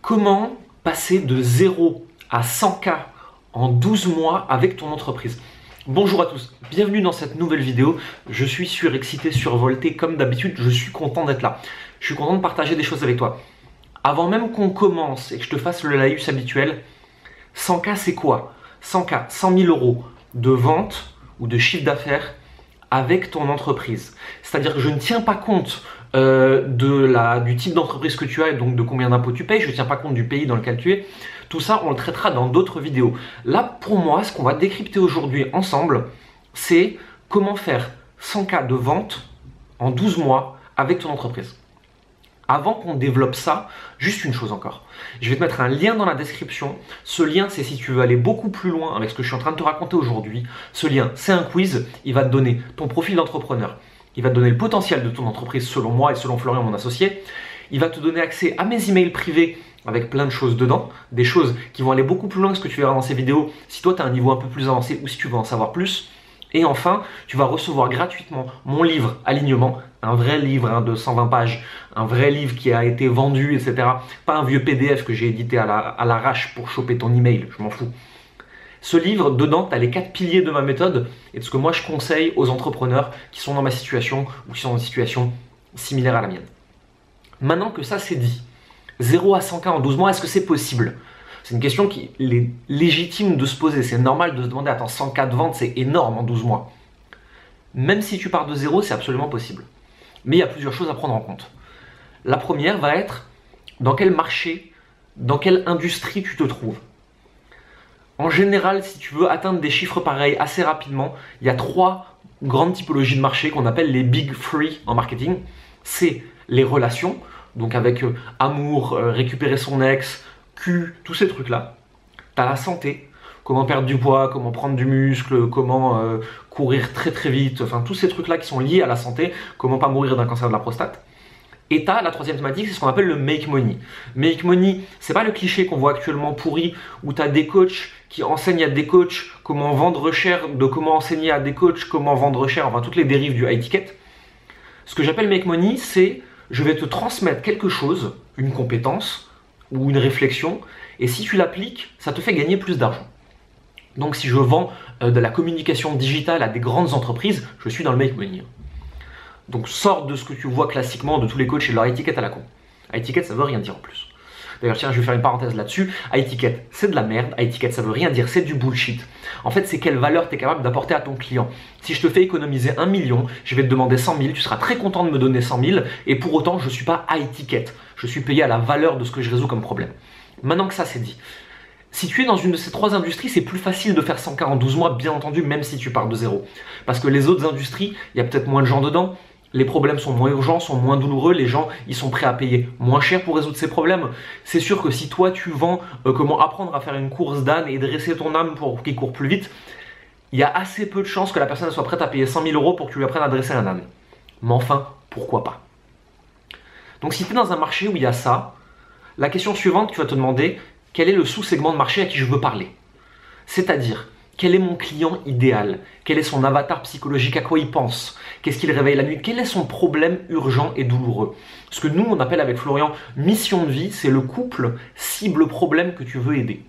Comment passer de 0 à 100K en 12 mois avec ton entreprise? Bonjour à tous, bienvenue dans cette nouvelle vidéo. Je suis surexcité, survolté comme d'habitude, je suis content d'être là. Je suis content de partager des choses avec toi. Avant même qu'on commence et que je te fasse le laïus habituel, 100K c'est quoi? 100K, 100 000 euros de vente ou de chiffre d'affaires avec ton entreprise. C'est-à-dire que je ne tiens pas compte du type d'entreprise que tu as et donc de combien d'impôts tu payes, je ne tiens pas compte du pays dans lequel tu es. Tout ça, on le traitera dans d'autres vidéos. Là, pour moi, ce qu'on va décrypter aujourd'hui ensemble, c'est comment faire 100K de vente en 12 mois avec ton entreprise. Avant qu'on développe ça, juste une chose encore. Je vais te mettre un lien dans la description. Ce lien, c'est si tu veux aller beaucoup plus loin avec ce que je suis en train de te raconter aujourd'hui. Ce lien, c'est un quiz. Il va te donner ton profil d'entrepreneur. Il va te donner le potentiel de ton entreprise selon moi et selon Florian, mon associé. Il va te donner accès à mes emails privés avec plein de choses dedans. Des choses qui vont aller beaucoup plus loin que ce que tu verras dans ces vidéos si toi, tu as un niveau un peu plus avancé ou si tu veux en savoir plus. Et enfin, tu vas recevoir gratuitement mon livre Alignement, un vrai livre de 120 pages, un vrai livre qui a été vendu, etc. Pas un vieux PDF que j'ai édité à l'arrache pour choper ton email, je m'en fous. Ce livre, dedans, tu as les 4 piliers de ma méthode et de ce que moi je conseille aux entrepreneurs qui sont dans ma situation ou qui sont dans une situation similaire à la mienne. Maintenant que ça c'est dit, 0 à 100K en 12 mois, est-ce que c'est possible? C'est une question qui est légitime de se poser. C'est normal de se demander, attends, 100K de vente, c'est énorme en 12 mois. Même si tu pars de 0, c'est absolument possible. Mais il y a plusieurs choses à prendre en compte. La première va être dans quel marché, dans quelle industrie tu te trouves. En général, si tu veux atteindre des chiffres pareils assez rapidement, il y a 3 grandes typologies de marché qu'on appelle les Big Three en marketing. C'est les relations, donc avec amour, récupérer son ex, cul, tous ces trucs-là. Tu as la santé, comment perdre du poids, comment prendre du muscle, comment courir très très vite, enfin tous ces trucs-là qui sont liés à la santé, comment pas mourir d'un cancer de la prostate. Et tu as la troisième thématique, c'est ce qu'on appelle le make money. Make money, c'est pas le cliché qu'on voit actuellement pourri, où tu as des coachs qui enseignent à des coachs comment vendre cher, de comment enseigner à des coachs comment vendre cher, enfin toutes les dérives du high ticket. Ce que j'appelle make money, c'est je vais te transmettre quelque chose, une compétence ou une réflexion, et si tu l'appliques, ça te fait gagner plus d'argent. Donc si je vends de la communication digitale à des grandes entreprises, je suis dans le make money. Donc sors de ce que tu vois classiquement de tous les coachs et de leur étiquette à la con. Étiquette, ça veut rien dire en plus. D'ailleurs, tiens, je vais faire une parenthèse là-dessus. Étiquette, c'est de la merde. Étiquette, ça veut rien dire, c'est du bullshit. En fait, c'est quelle valeur tu es capable d'apporter à ton client. Si je te fais économiser 1 million, je vais te demander 100 000, tu seras très content de me donner 100 000, et pour autant, je ne suis pas à étiquette. Je suis payé à la valeur de ce que je résous comme problème. Maintenant que ça c'est dit, si tu es dans une de ces 3 industries, c'est plus facile de faire 100K en 12 mois, bien entendu, même si tu pars de 0. Parce que les autres industries, il y a peut-être moins de gens dedans, les problèmes sont moins urgents, sont moins douloureux, les gens ils sont prêts à payer moins cher pour résoudre ces problèmes. C'est sûr que si toi tu vends comment apprendre à faire une course d'âne et dresser ton âne pour qu'il court plus vite, il y a assez peu de chances que la personne soit prête à payer 100 000 euros pour que tu lui apprennes à dresser un âne. Mais enfin, pourquoi pas? Donc si tu es dans un marché où il y a ça, la question suivante, tu vas te demander quel est le sous-segment de marché à qui je veux parler. C'est-à-dire, quel est mon client idéal? Quel est son avatar psychologique? À quoi il pense? Qu'est-ce qu'il réveille la nuit? Quel est son problème urgent et douloureux? Ce que nous, on appelle avec Florian mission de vie, c'est le couple cible-problème que tu veux aider.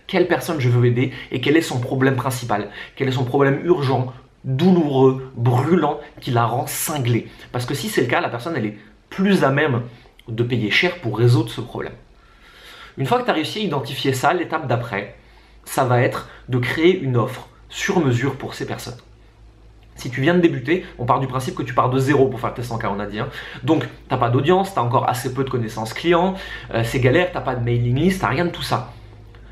Quelle personne je veux aider et quel est son problème principal? Quel est son problème urgent, douloureux, brûlant qui la rend cinglée? Parce que si c'est le cas, la personne, elle est plus à même de payer cher pour résoudre ce problème. Une fois que tu as réussi à identifier ça, l'étape d'après, ça va être de créer une offre sur mesure pour ces personnes. Si tu viens de débuter, on part du principe que tu pars de 0 pour faire tes 100K, on a dit. Donc, tu n'as pas d'audience, tu as encore assez peu de connaissances clients, c'est galère, tu n'as pas de mailing list, tu n'as rien de tout ça.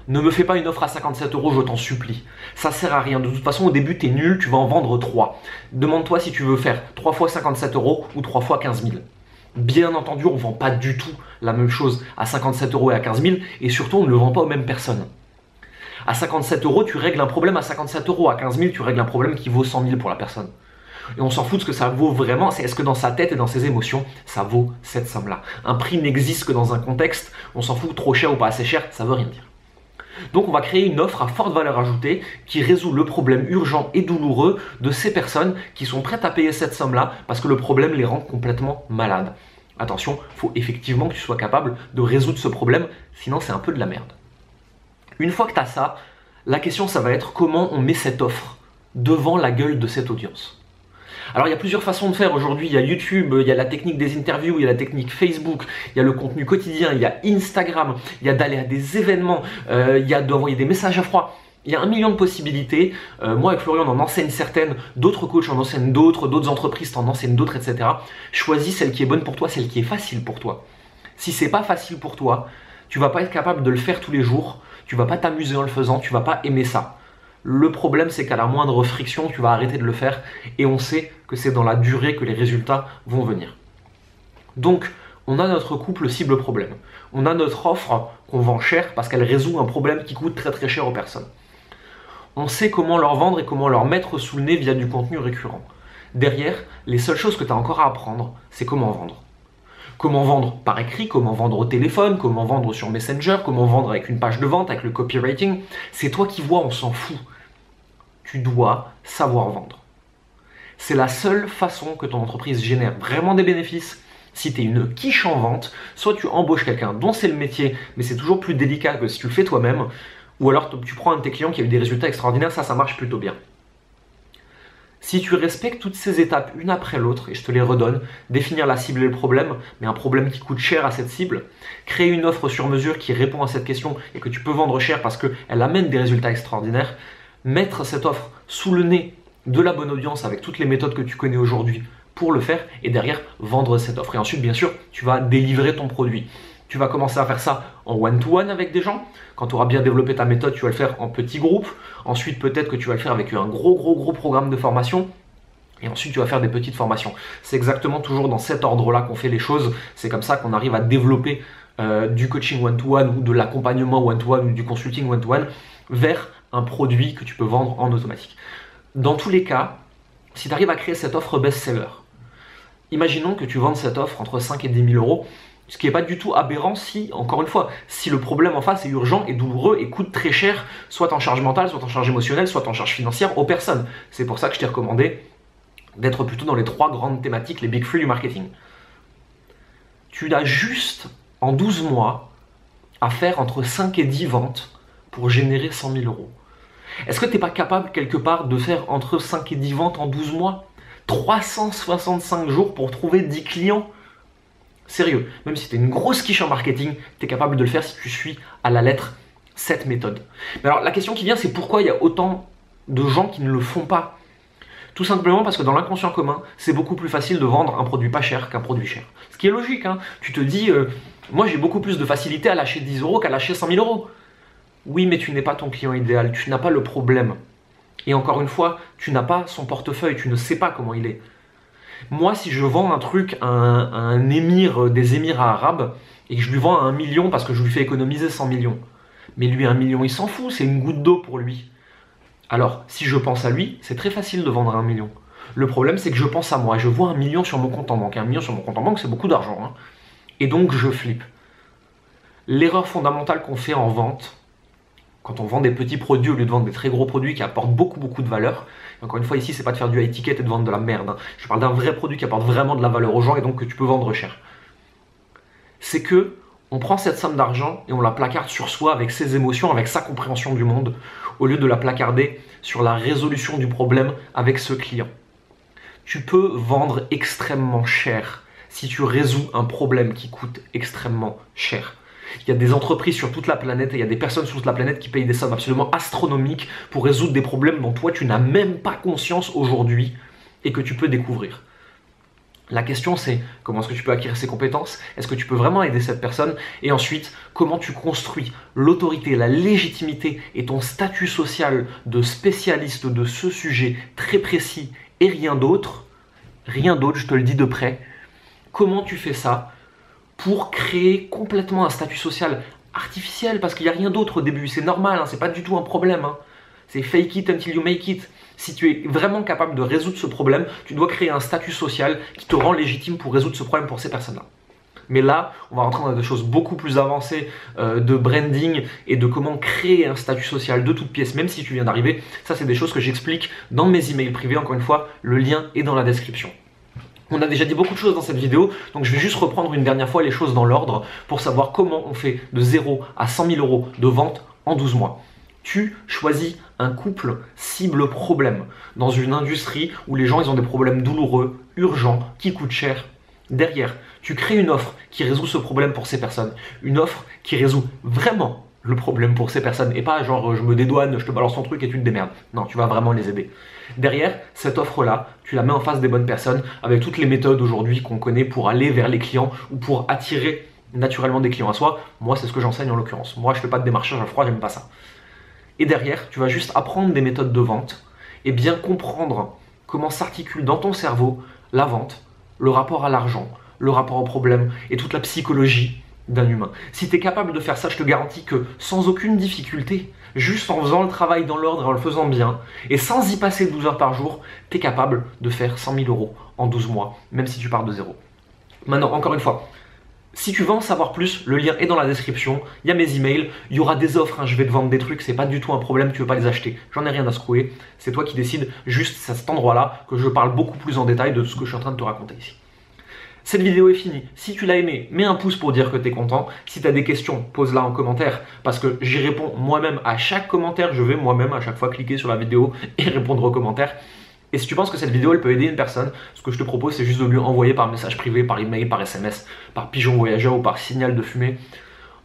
Ne me fais pas une offre à 57 euros, je t'en supplie. Ça sert à rien. De toute façon, au début, tu es nul, tu vas en vendre 3. Demande-toi si tu veux faire 3 fois 57 euros ou 3 fois 15 000. Bien entendu, on ne vend pas du tout la même chose à 57 euros et à 15 000 et surtout, on ne le vend pas aux mêmes personnes. À 57 euros, tu règles un problème à 57 euros. À 15 000, tu règles un problème qui vaut 100 000 pour la personne. Et on s'en fout de ce que ça vaut vraiment. C'est est-ce que dans sa tête et dans ses émotions, ça vaut cette somme-là. Un prix n'existe que dans un contexte. On s'en fout trop cher ou pas assez cher, ça veut rien dire. Donc on va créer une offre à forte valeur ajoutée qui résout le problème urgent et douloureux de ces personnes qui sont prêtes à payer cette somme-là parce que le problème les rend complètement malades. Attention, il faut effectivement que tu sois capable de résoudre ce problème, sinon c'est un peu de la merde. Une fois que tu as ça, la question ça va être comment on met cette offre devant la gueule de cette audience. Alors il y a plusieurs façons de faire aujourd'hui, il y a YouTube, il y a la technique des interviews, il y a la technique Facebook, il y a le contenu quotidien, il y a Instagram, il y a d'aller à des événements, il y a d'envoyer des messages à froid. Il y a 1 million de possibilités. Moi, avec Florian, on en enseigne certaines, d'autres coachs en enseignent d'autres entreprises t'en enseignent d'autres, etc. Choisis celle qui est bonne pour toi, celle qui est facile pour toi. Si c'est pas facile pour toi, tu vas pas être capable de le faire tous les jours, tu vas pas t'amuser en le faisant, tu vas pas aimer ça. Le problème, c'est qu'à la moindre friction, tu vas arrêter de le faire et on sait que c'est dans la durée que les résultats vont venir. Donc, on a notre couple cible problème. On a notre offre qu'on vend cher parce qu'elle résout un problème qui coûte très très cher aux personnes. On sait comment leur vendre et comment leur mettre sous le nez via du contenu récurrent. Derrière, les seules choses que tu as encore à apprendre, c'est comment vendre. Comment vendre par écrit, comment vendre au téléphone, comment vendre sur Messenger, comment vendre avec une page de vente, avec le copywriting. C'est toi qui vois, on s'en fout. Tu dois savoir vendre. C'est la seule façon que ton entreprise génère vraiment des bénéfices. Si tu es une quiche en vente, soit tu embauches quelqu'un dont c'est le métier, mais c'est toujours plus délicat que si tu le fais toi-même, ou alors tu prends un de tes clients qui a eu des résultats extraordinaires, ça marche plutôt bien. Si tu respectes toutes ces étapes une après l'autre, et je te les redonne, définir la cible et le problème, mais un problème qui coûte cher à cette cible, créer une offre sur mesure qui répond à cette question et que tu peux vendre cher parce qu'elle amène des résultats extraordinaires, mettre cette offre sous le nez de la bonne audience avec toutes les méthodes que tu connais aujourd'hui pour le faire et derrière vendre cette offre. Et ensuite, bien sûr, tu vas délivrer ton produit. Tu vas commencer à faire ça en one-to-one avec des gens. Quand tu auras bien développé ta méthode, tu vas le faire en petits groupes. Ensuite, peut-être que tu vas le faire avec un gros programme de formation. Et ensuite, tu vas faire des petites formations. C'est exactement toujours dans cet ordre-là qu'on fait les choses. C'est comme ça qu'on arrive à développer du coaching one-to-one ou de l'accompagnement one-to-one ou du consulting one-to-one vers un produit que tu peux vendre en automatique. Dans tous les cas, si tu arrives à créer cette offre best-seller, imaginons que tu vendes cette offre entre 5 et 10 000 euros. Ce qui n'est pas du tout aberrant si, encore une fois, si le problème en face est urgent et douloureux et coûte très cher, soit en charge mentale, soit en charge émotionnelle, soit en charge financière aux personnes. C'est pour ça que je t'ai recommandé d'être plutôt dans les 3 grandes thématiques, les Big 3 du marketing. Tu as juste, en 12 mois, à faire entre 5 et 10 ventes pour générer 100 000 euros. Est-ce que tu n'es pas capable, quelque part, de faire entre 5 et 10 ventes en 12 mois 365 jours pour trouver 10 clients. Sérieux, même si tu es une grosse quiche en marketing, tu es capable de le faire si tu suis à la lettre cette méthode. Mais alors la question qui vient, c'est pourquoi il y a autant de gens qui ne le font pas? Tout simplement parce que dans l'inconscient commun, c'est beaucoup plus facile de vendre un produit pas cher qu'un produit cher. Ce qui est logique, hein. Tu te dis, moi j'ai beaucoup plus de facilité à lâcher 10 euros qu'à lâcher 100 000 euros. Oui, mais tu n'es pas ton client idéal, tu n'as pas le problème. Et encore une fois, tu n'as pas son portefeuille, tu ne sais pas comment il est. Moi, si je vends un truc à un émir des Émirats arabes et que je lui vends à 1 million parce que je lui fais économiser 100 millions, mais lui 1 million, il s'en fout, c'est une goutte d'eau pour lui. Alors, si je pense à lui, c'est très facile de vendre à 1 million. Le problème, c'est que je pense à moi, je vois 1 million sur mon compte en banque. 1 million sur mon compte en banque, c'est beaucoup d'argent, hein. Et donc, je flippe. L'erreur fondamentale qu'on fait en vente, quand on vend des petits produits au lieu de vendre des très gros produits qui apportent beaucoup de valeur. Et encore une fois, ici, c'est pas de faire du high ticket et de vendre de la merde, hein. Je parle d'un vrai produit qui apporte vraiment de la valeur aux gens et donc que tu peux vendre cher. C'est que on prend cette somme d'argent et on la placarde sur soi avec ses émotions, avec sa compréhension du monde, au lieu de la placarder sur la résolution du problème avec ce client. Tu peux vendre extrêmement cher si tu résous un problème qui coûte extrêmement cher. Il y a des entreprises sur toute la planète et il y a des personnes sur toute la planète qui payent des sommes absolument astronomiques pour résoudre des problèmes dont toi tu n'as même pas conscience aujourd'hui et que tu peux découvrir. La question c'est comment est-ce que tu peux acquérir ces compétences? Est-ce que tu peux vraiment aider cette personne? Et ensuite, comment tu construis l'autorité, la légitimité et ton statut social de spécialiste de ce sujet très précis et rien d'autre, je te le dis de près. Comment tu fais ça pour créer complètement un statut social artificiel, parce qu'il n'y a rien d'autre au début, c'est normal, hein, c'est pas du tout un problème, hein. C'est fake it until you make it. Si tu es vraiment capable de résoudre ce problème, tu dois créer un statut social qui te rend légitime pour résoudre ce problème pour ces personnes-là. Mais là, on va rentrer dans des choses beaucoup plus avancées de branding et de comment créer un statut social de toute pièce, même si tu viens d'arriver. Ça, c'est des choses que j'explique dans mes emails privés. Encore une fois, le lien est dans la description. On a déjà dit beaucoup de choses dans cette vidéo, donc je vais juste reprendre une dernière fois les choses dans l'ordre pour savoir comment on fait de 0 à 100 000 euros de vente en 12 mois. Tu choisis un couple cible problème dans une industrie où les gens ils ont des problèmes douloureux, urgents, qui coûtent cher. Derrière, tu crées une offre qui résout ce problème pour ces personnes. Une offre qui résout vraiment le problème pour ces personnes et pas genre je me dédouane, je te balance ton truc et tu te démerdes. Non, tu vas vraiment les aider. Derrière, cette offre-là, tu la mets en face des bonnes personnes avec toutes les méthodes aujourd'hui qu'on connaît pour aller vers les clients ou pour attirer naturellement des clients à soi. Moi, c'est ce que j'enseigne en l'occurrence. Moi, je fais pas de démarchage à froid, j'aime pas ça. Et derrière, tu vas juste apprendre des méthodes de vente et bien comprendre comment s'articule dans ton cerveau la vente, le rapport à l'argent, le rapport au problème et toute la psychologie d'un humain. Si tu es capable de faire ça, je te garantis que sans aucune difficulté, juste en faisant le travail dans l'ordre et en le faisant bien, et sans y passer 12 heures par jour, tu es capable de faire 100 000 euros en 12 mois, même si tu pars de zéro. Maintenant, encore une fois, si tu veux en savoir plus, le lien est dans la description, il y a mes emails, il y aura des offres, je vais te vendre des trucs, c'est pas du tout un problème, tu veux pas les acheter, j'en ai rien à secouer, c'est toi qui décides, juste c'est à cet endroit-là que je parle beaucoup plus en détail de tout ce que je suis en train de te raconter ici. Cette vidéo est finie. Si tu l'as aimé, mets un pouce pour dire que tu es content. Si tu as des questions, pose-la en commentaire parce que j'y réponds moi-même à chaque commentaire. Je vais moi-même à chaque fois cliquer sur la vidéo et répondre aux commentaires. Et si tu penses que cette vidéo elle peut aider une personne, ce que je te propose c'est juste de lui envoyer par message privé, par email, par SMS, par pigeon voyageur ou par signal de fumée.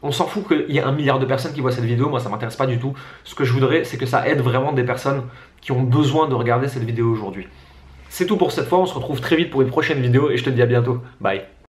On s'en fout qu'il y ait 1 milliard de personnes qui voient cette vidéo, moi ça m'intéresse pas du tout. Ce que je voudrais c'est que ça aide vraiment des personnes qui ont besoin de regarder cette vidéo aujourd'hui. C'est tout pour cette fois, on se retrouve très vite pour une prochaine vidéo et je te dis à bientôt. Bye.